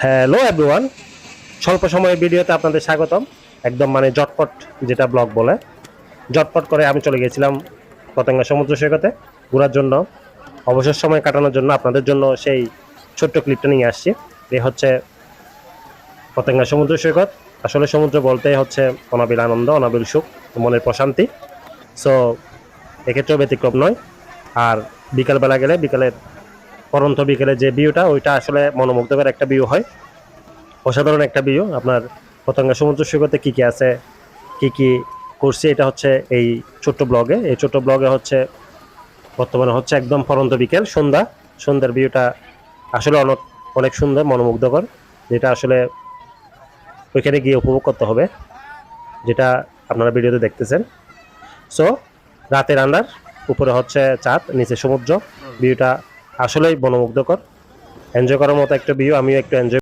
Hello everyone, স্বল্প সময়ের ভিডিওতে আপনাদের স্বাগতম। একদম মানে জটপট, যেটা ব্লগ বলে, জটপট করে আমি চলে গেছিলাম পতেঙ্গা সমুদ্র সৈকতে ঘোরার জন্য, অবসর সময় কাটানোর জন্য। আপনাদের জন্য সেই ছোট্ট ক্লিপটা নিয়ে আসছি। এ হচ্ছে পতেঙ্গা সমুদ্র সৈকত। আসলে সমুদ্র বলতে হচ্ছে অনাবিল আনন্দ, অনাবিল সুখ, মনের প্রশান্তি। সো এক্ষেত্রেও ব্যতিক্রম নয়। আর বিকালবেলা গেলে, পরন্ত বিকেলে যে ভিউটা, ওইটা আসলে মনোমুগ্ধকর একটা ভিউ হয়। অসাধারণ একটা ভিউ। আপনার পতেঙ্গা সমুদ্র সৈকতে কী কী আছে, কী কী করছি, এটা হচ্ছে এই ছোট্ট ব্লগে। এই ছোট্ট ব্লগে হচ্ছে বর্তমানে হচ্ছে একদম পরন্ত বিকেল, সন্ধ্যার ভিউটা আসলে অনেক অনেক সুন্দর, মনোমুগ্ধকর, যেটা আসলে ওইখানে গিয়ে উপভোগ করতে হবে, যেটা আপনারা ভিডিওতে দেখতেছেন। সো রাতের আন্ধার, উপরে হচ্ছে চাঁদ, নিচে সমুদ্র। ভিউটা আসলেই মনোমুগ্ধকর, এনজয় করার মতো একটা ভিউ। আমিও একটু এনজয়